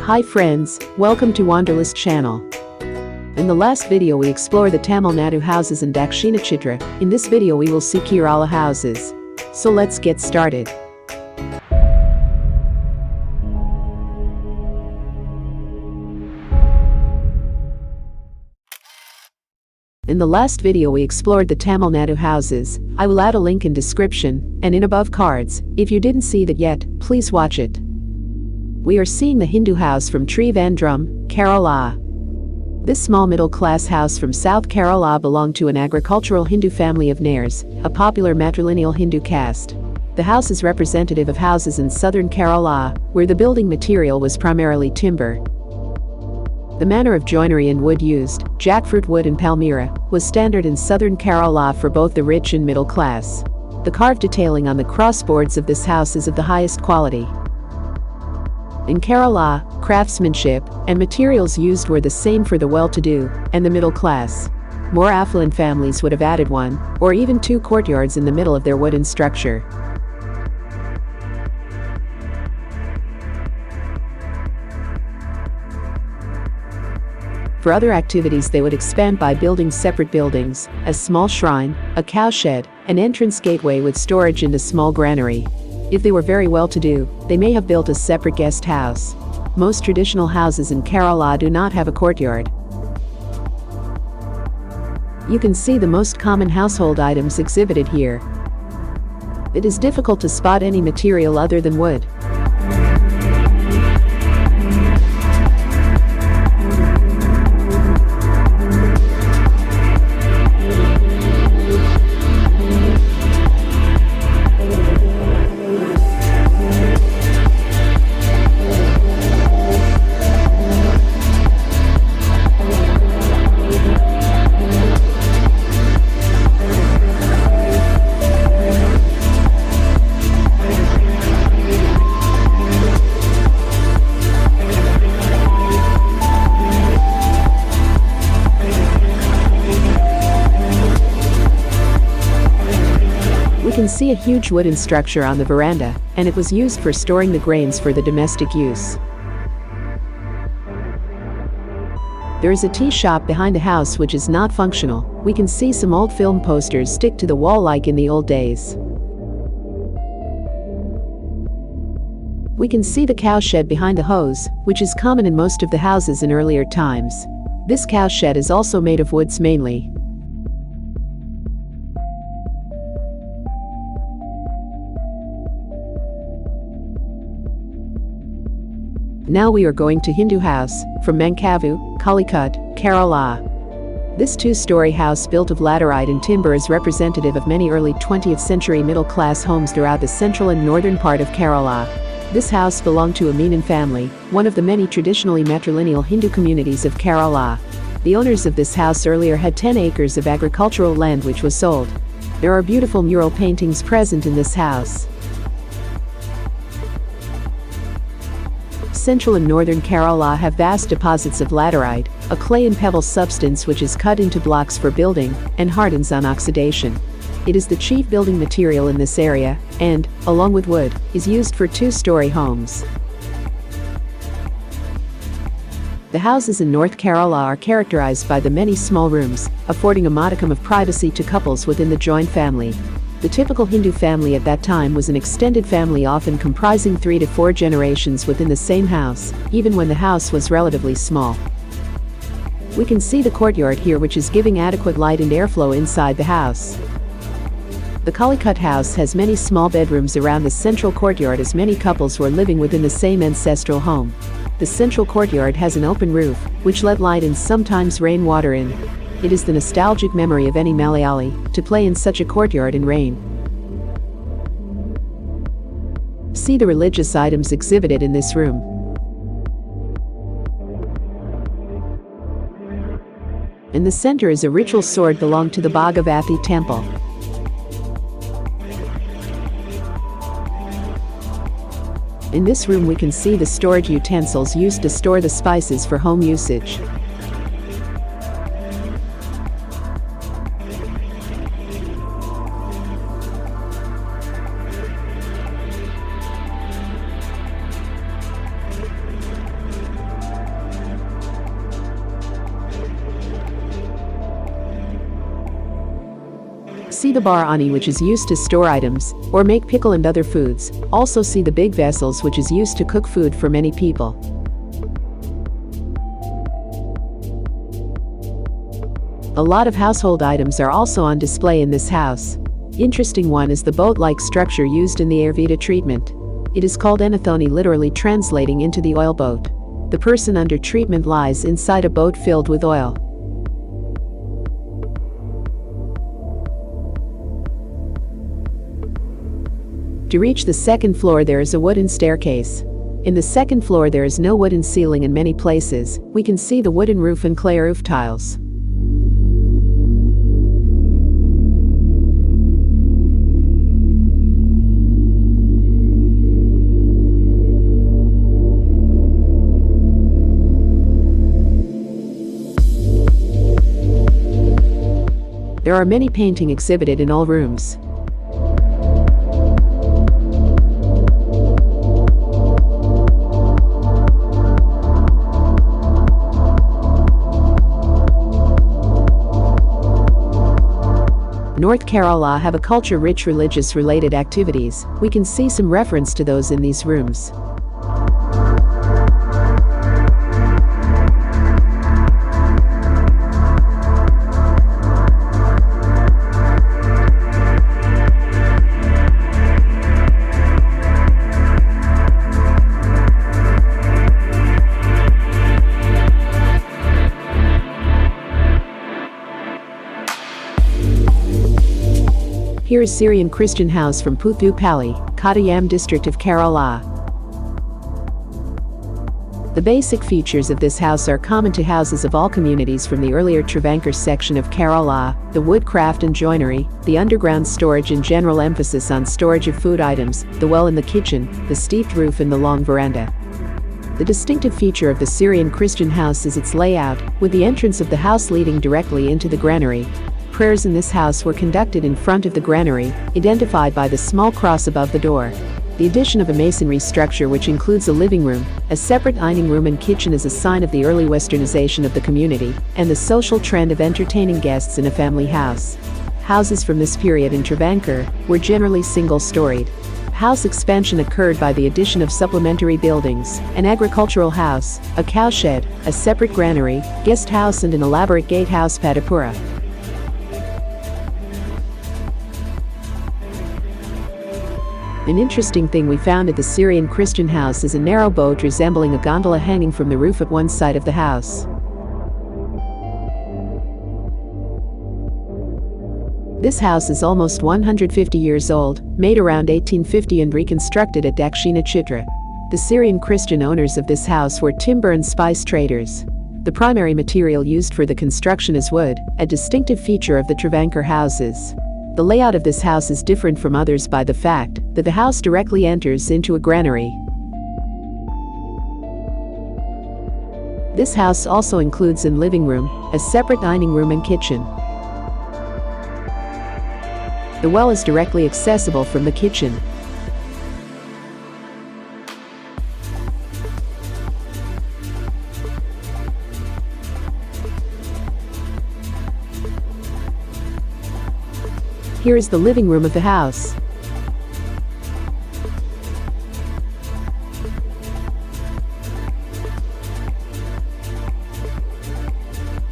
Hi friends, welcome to Wanderlust channel. In the last video we explore the Tamil Nadu houses in Dakshinachitra. In this video we will see Kerala houses. So let's get started. In the last video we explored the Tamil Nadu houses. I will add a link in description and in above cards. If you didn't see that yet, please watch it. We are seeing the Hindu house from Trivandrum, Kerala. This small middle-class house from South Kerala belonged to an agricultural Hindu family of Nairs, a popular matrilineal Hindu caste. The house is representative of houses in southern Kerala, where the building material was primarily timber. The manner of joinery and wood used, jackfruit wood and palmyra, was standard in southern Kerala for both the rich and middle class. The carved detailing on the crossboards of this house is of the highest quality. In Kerala, craftsmanship and materials used were the same for the well-to-do and the middle class. More affluent families would have added one, or even two courtyards in the middle of their wooden structure. For other activities they would expand by building separate buildings, a small shrine, a cowshed, an entrance gateway with storage and a small granary. If they were very well-to-do, they may have built a separate guest house. Most traditional houses in Kerala do not have a courtyard. You can see the most common household items exhibited here. It is difficult to spot any material other than wood. We can see a huge wooden structure on the veranda, and it was used for storing the grains for the domestic use. There is a tea shop behind the house which is not functional. We can see some old film posters stick to the wall like in the old days. We can see the cowshed behind the hose, which is common in most of the houses in earlier times. This cowshed is also made of woods mainly. Now we are going to Hindu house, from Mankavu, Calicut, Kerala. This two-story house built of laterite and timber is representative of many early 20th century middle-class homes throughout the central and northern part of Kerala. This house belonged to a Menon family, one of the many traditionally matrilineal Hindu communities of Kerala. The owners of this house earlier had 10 acres of agricultural land which was sold. There are beautiful mural paintings present in this house. Central and northern Kerala have vast deposits of laterite, a clay and pebble substance which is cut into blocks for building and hardens on oxidation. It is the chief building material in this area and, along with wood, is used for two-story homes. The houses in North Kerala are characterized by the many small rooms, affording a modicum of privacy to couples within the joint family. The typical Hindu family at that time was an extended family often comprising 3 to 4 generations within the same house, even when the house was relatively small. We can see the courtyard here which is giving adequate light and airflow inside the house. The Calicut house has many small bedrooms around the central courtyard as many couples were living within the same ancestral home. The central courtyard has an open roof, which let light and sometimes rainwater in. It is the nostalgic memory of any Malayali to play in such a courtyard in rain. See the religious items exhibited in this room. In the center is a ritual sword belonging to the Bhagavathi temple. In this room we can see the storage utensils used to store the spices for home usage. see the bar ani, which is used to store items or make pickle and other foods. Also see the big vessels, which is used to cook food for many people. A lot of household items are also on display in this house. Interesting one is the boat-like structure used in the Ayurveda treatment. It is called Enathoni, literally translating into the oil boat. The person under treatment lies inside a boat filled with oil. To reach the second floor there is a wooden staircase. In the second floor there is no wooden ceiling in many places. We can see the wooden roof and clay roof tiles. There are many paintings exhibited in all rooms. North Kerala have a culture-rich religious-related activities. We can see some reference to those in these rooms. Here is Syrian Christian house from Puthupally, Kottayam district of Kerala. The basic features of this house are common to houses of all communities from the earlier Trivandrum section of Kerala, the woodcraft and joinery, the underground storage and general emphasis on storage of food items, the well in the kitchen, the steeped roof and the long veranda. The distinctive feature of the Syrian Christian house is its layout, with the entrance of the house leading directly into the granary. Prayers in this house were conducted in front of the granary, identified by the small cross above the door. The addition of a masonry structure which includes a living room, a separate dining room and kitchen is a sign of the early westernization of the community, and the social trend of entertaining guests in a family house. Houses from this period in Trivandrum were generally single-storied. House expansion occurred by the addition of supplementary buildings, an agricultural house, a cowshed, a separate granary, guest house and an elaborate gatehouse Padapura. An interesting thing we found at the Syrian Christian house is a narrow boat resembling a gondola hanging from the roof at one side of the house. This house is almost 150 years old, made around 1850 and reconstructed at Dakshinachitra. The Syrian Christian owners of this house were timber and spice traders. The primary material used for the construction is wood, a distinctive feature of the Trivandrum houses. The layout of this house is different from others by the fact that the house directly enters into a granary. This house also includes a living room, a separate dining room and kitchen. The well is directly accessible from the kitchen. Here is the living room of the house.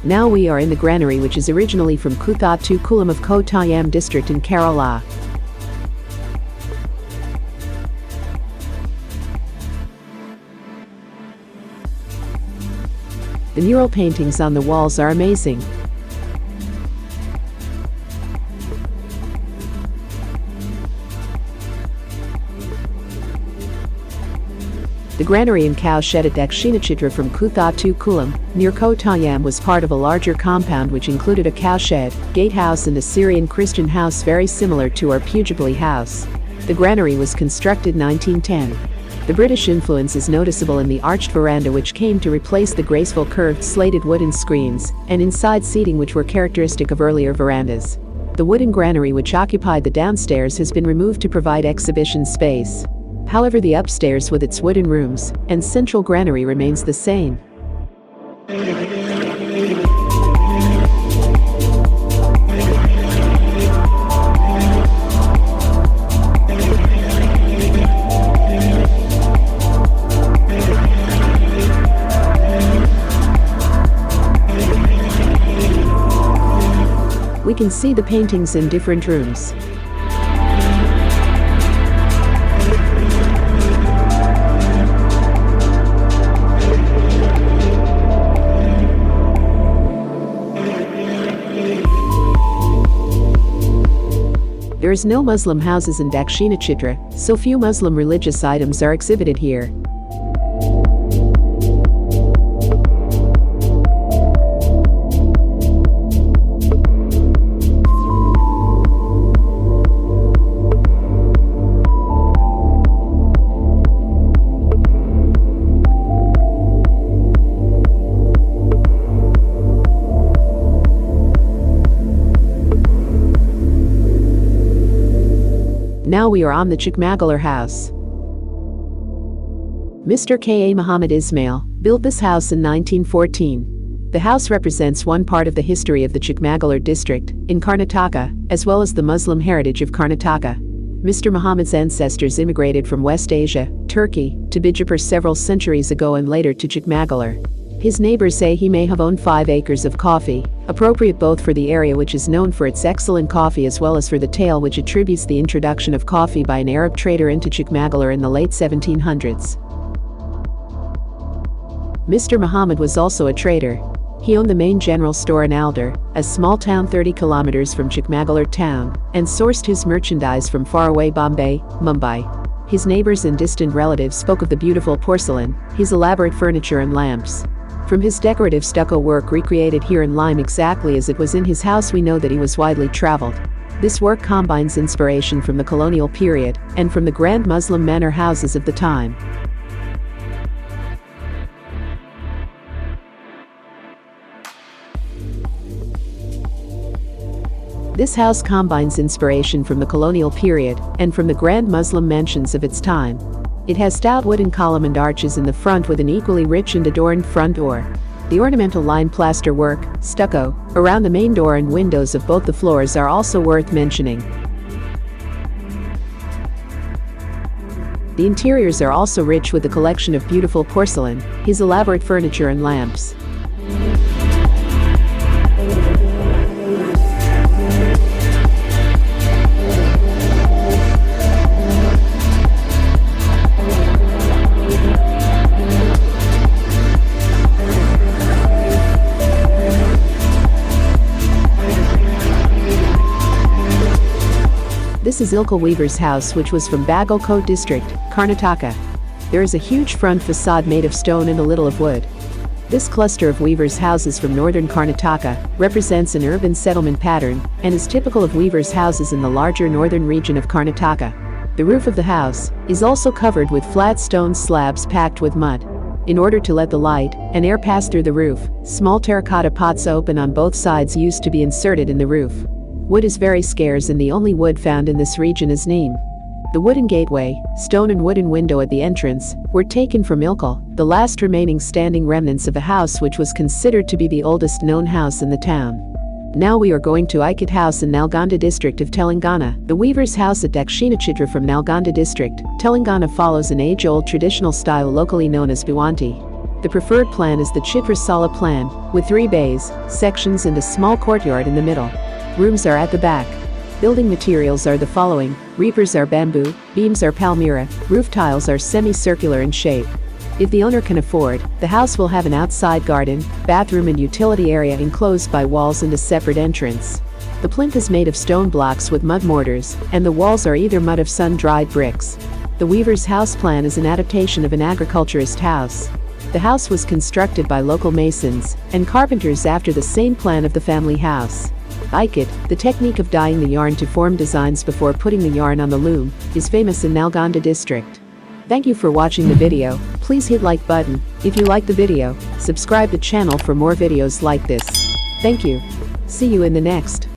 Now we are in the granary, which is originally from Kuttattukulam of Kottayam district in Kerala. The mural paintings on the walls are amazing. The granary and cow shed at Dakshinachitra from Kuttattukulam, near Kottayam, was part of a larger compound which included a cow shed, gatehouse and a Syrian Christian house very similar to our Puthupally house. The granary was constructed 1910. The British influence is noticeable in the arched veranda which came to replace the graceful curved slated wooden screens, and inside seating which were characteristic of earlier verandas. The wooden granary which occupied the downstairs has been removed to provide exhibition space. However, the upstairs with its wooden rooms and central granary remains the same. can see the paintings in different rooms. There is no Muslim houses in Dakshinachitra, so few Muslim religious items are exhibited here. Now we are on the Chikmagalur house. Mr. K.A. Muhammad Ismail built this house in 1914. The house represents one part of the history of the Chikmagalur district in Karnataka, as well as the Muslim heritage of Karnataka. Mr. Muhammad's ancestors immigrated from West Asia, Turkey, to Bijapur several centuries ago and later to Chikmagalur. His neighbors say he may have owned 5 acres of coffee, appropriate both for the area which is known for its excellent coffee as well as for the tale which attributes the introduction of coffee by an Arab trader into Chikmagalur in the late 1700s. Mr. Muhammad was also a trader. He owned the main general store in Andra, a small town 30 kilometers from Chikmagalur town, and sourced his merchandise from faraway Bombay, Mumbai. His neighbors and distant relatives spoke of the beautiful porcelain, his elaborate furniture and lamps. From his decorative stucco work recreated here in lime exactly as it was in his house, we know that he was widely traveled. This work combines inspiration from the colonial period and from the grand Muslim manor houses of the time. This house combines inspiration from the colonial period and from the grand Muslim mansions of its time. It has stout wooden column and arches in the front with an equally rich and adorned front door. The ornamental lime plaster work, stucco, around the main door and windows of both the floors are also worth mentioning. The interiors are also rich with a collection of beautiful porcelain, his elaborate furniture and lamps. This is Ilkal Weavers House, which was from Bagalkote district, Karnataka. There is a huge front facade made of stone and a little of wood. This cluster of weavers' houses from northern Karnataka represents an urban settlement pattern and is typical of weavers' houses in the larger northern region of Karnataka. The roof of the house is also covered with flat stone slabs packed with mud. In order to let the light and air pass through the roof, small terracotta pots open on both sides used to be inserted in the roof. Wood is very scarce and the only wood found in this region is neem. The wooden gateway, stone and wooden window at the entrance were taken from Ilkal, the last remaining standing remnants of a house which was considered to be the oldest known house in the town. Now we are going to Ikat house in Nalgonda district of Telangana. The weaver's house at Dakshinachitra from Nalgonda district, Telangana follows an age-old traditional style locally known as Bhuvanti. The preferred plan is the Chitra Sala plan, with 3 bays, sections and a small courtyard in the middle. Rooms are at the back. Building materials are the following: reapers are bamboo, beams are palmyra, roof tiles are semicircular in shape. If the owner can afford, the house will have an outside garden, bathroom and utility area enclosed by walls and a separate entrance. The plinth is made of stone blocks with mud mortars, and the walls are either mud or sun-dried bricks. The weaver's house plan is an adaptation of an agriculturist house. The house was constructed by local masons and carpenters after the same plan of the family house. Ikat, the technique of dyeing the yarn to form designs before putting the yarn on the loom, is famous in Nalgonda district. Thank you for watching the video. Please hit like button if you like the video. Subscribe the channel for more videos like this. Thank you. See you in the next.